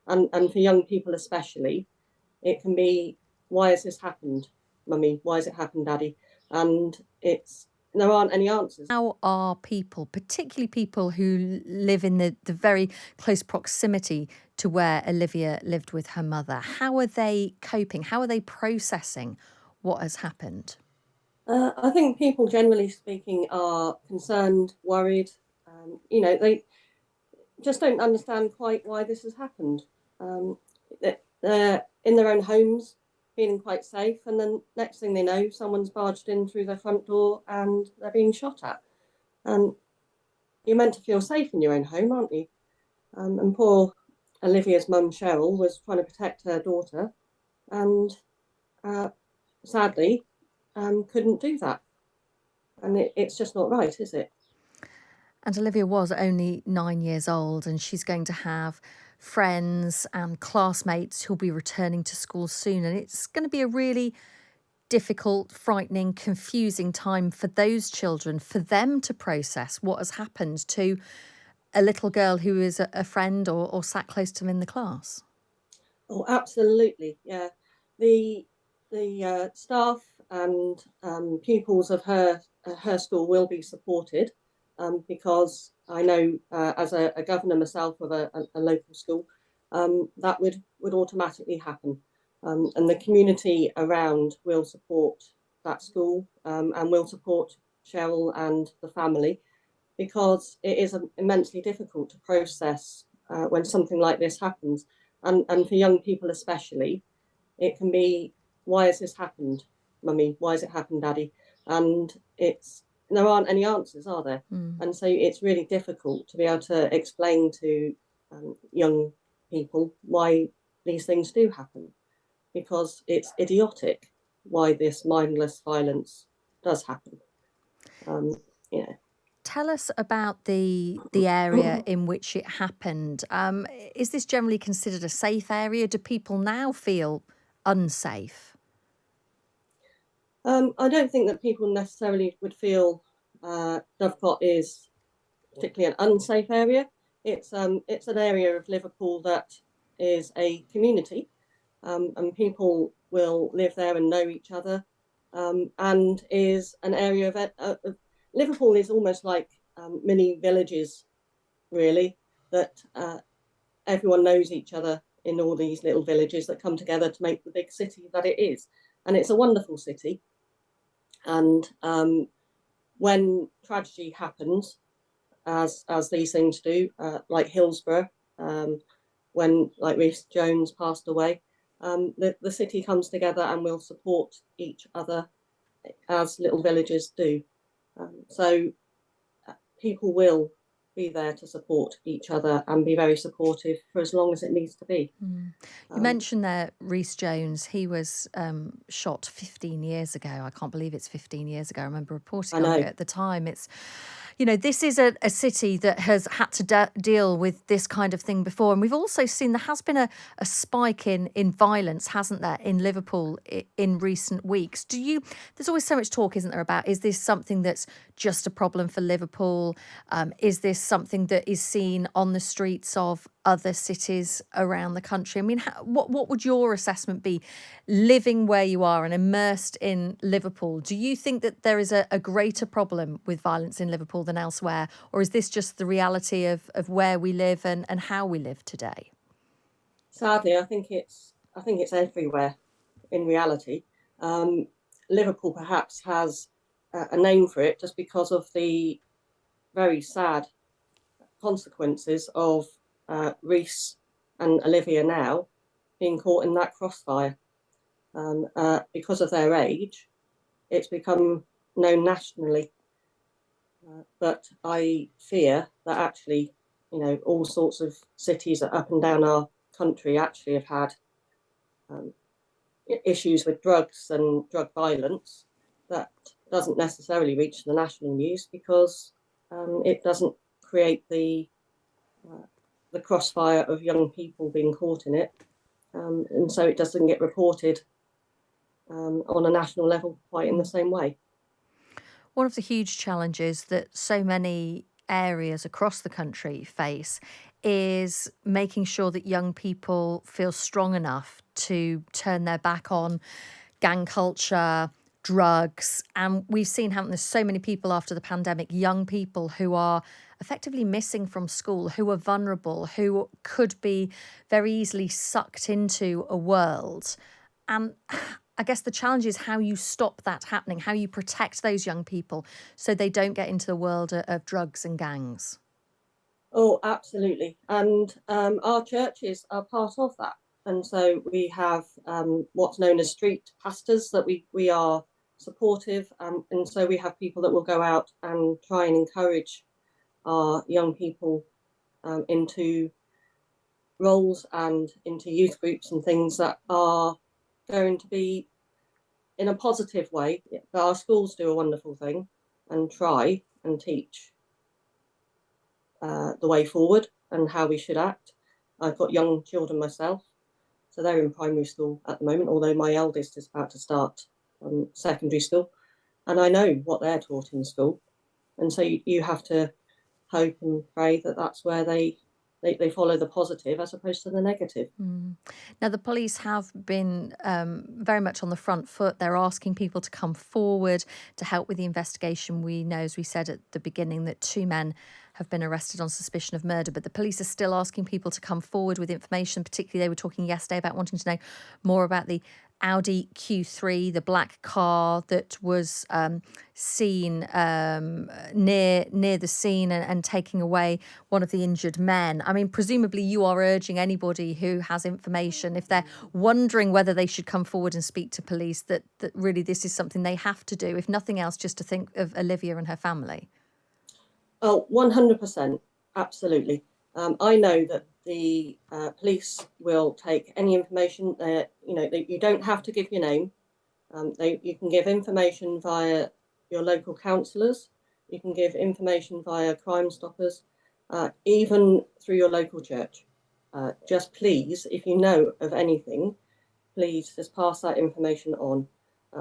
And for young people especially, it can be, why has this happened, mummy? Why has it happened, daddy? And there aren't any answers. How are people, particularly people who live in the very close proximity to where Olivia lived with her mother, how are they coping? How are they processing what has happened? I think people, generally speaking, are concerned, worried. They just don't understand quite why this has happened. Um, they're in their own homes, feeling quite safe, and then next thing they know, someone's barged in through their front door and they're being shot at. And you're meant to feel safe in your own home, aren't you? And poor Olivia's mum, Cheryl, was trying to protect her daughter, and sadly, couldn't do that. And it's just not right, is it? And Olivia was only 9 years old, and she's going to have friends and classmates who'll be returning to school soon. And it's going to be a really difficult, frightening, confusing time for those children, for them to process what has happened to a little girl who is a friend or sat close to them in the class. Oh, absolutely, yeah. The staff and pupils of her school will be supported, because I know, as a governor myself of a local school, that would automatically happen, and the community around will support that school, and will support Cheryl and the family, because it is immensely difficult to process when something like this happens. And for young people especially, it can be, why has this happened, mummy? Why has it happened, daddy? And there aren't any answers, are there? And so it's really difficult to be able to explain to young people why these things do happen, because it's idiotic why this mindless violence does happen. Yeah. Tell us about the area in which it happened. Is this generally considered a safe area? Do people now feel unsafe? I don't think that people necessarily would feel Dovecot is particularly an unsafe area. It's an area of Liverpool that is a community, and people will live there and know each other, and is an area of Liverpool is almost like mini villages, really, that everyone knows each other in all these little villages that come together to make the big city that it is. And it's a wonderful city. And when tragedy happens, as these things do, like Hillsborough, when like Reece Jones passed away, the city comes together and will support each other as little villages do. So people will be there to support each other and be very supportive for as long as it needs to be. You mentioned there Reece Jones. He was shot 15 years ago. I can't believe it's 15 years ago. I remember reporting on it at the time. It's, this is a city that has had to deal with this kind of thing before. And we've also seen there has been a spike in violence, hasn't there, in Liverpool in recent weeks. There's always so much talk, isn't there, about, is this something that's just a problem for Liverpool? Is this something that is seen on the streets of other cities around the country? I mean, what would your assessment be, living where you are and immersed in Liverpool? Do you think that there is a greater problem with violence in Liverpool than elsewhere, or is this just the reality of where we live and how we live today? Sadly, I think it's everywhere in reality. Liverpool perhaps has a name for it just because of the very sad consequences of Reece and Olivia now being caught in that crossfire. Because of their age, it's become known nationally. But I fear that actually, all sorts of cities up and down our country actually have had issues with drugs and drug violence that doesn't necessarily reach the national news because it doesn't create the crossfire of young people being caught in it, and so it doesn't get reported on a national level quite in the same way. One of the huge challenges that so many areas across the country face is making sure that young people feel strong enough to turn their back on gang culture, drugs. And we've seen, haven't there, so many people after the pandemic, young people who are effectively missing from school, who are vulnerable, who could be very easily sucked into a world. And I guess the challenge is how you stop that happening, how you protect those young people so they don't get into the world of drugs and gangs. Oh, absolutely. And our churches are part of that. And so we have what's known as street pastors that we are supportive. And so we have people that will go out and try and encourage our young people into roles and into youth groups and things that are going to be in a positive way. Our schools do a wonderful thing and try and teach the way forward and how we should act. I've got young children myself, so they're in primary school at the moment, although my eldest is about to start secondary school, and I know what they're taught in school. And so you have to hope and pray that that's where they follow the positive as opposed to the negative. Now, the police have been very much on the front foot. They're asking people to come forward to help with the investigation. We know, as we said at the beginning, that 2 men have been arrested on suspicion of murder, but the police are still asking people to come forward with information. Particularly, they were talking yesterday about wanting to know more about the Audi Q3, the black car that was seen near the scene and taking away one of the injured men. I mean, presumably you are urging anybody who has information, if they're wondering whether they should come forward and speak to police, that really this is something they have to do, if nothing else, just to think of Olivia and her family. Oh, 100%, absolutely. I know that the police will take any information. You don't have to give your name. You can give information via your local councillors. You can give information via Crime Stoppers, even through your local church. Just please, if you know of anything, please just pass that information on,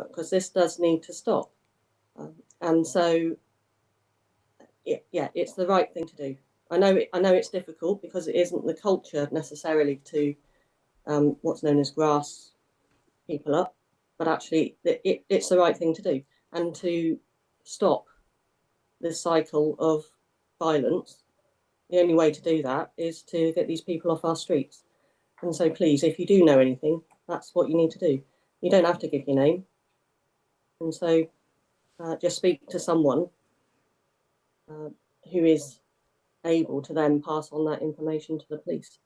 because this does need to stop. And so, yeah, it's the right thing to do. I know it's difficult because it isn't the culture necessarily to what's known as grass people up, but actually it's the right thing to do. And to stop this cycle of violence, the only way to do that is to get these people off our streets. And so please, if you do know anything, that's what you need to do. You don't have to give your name. And so just speak to someone who is able to then pass on that information to the police.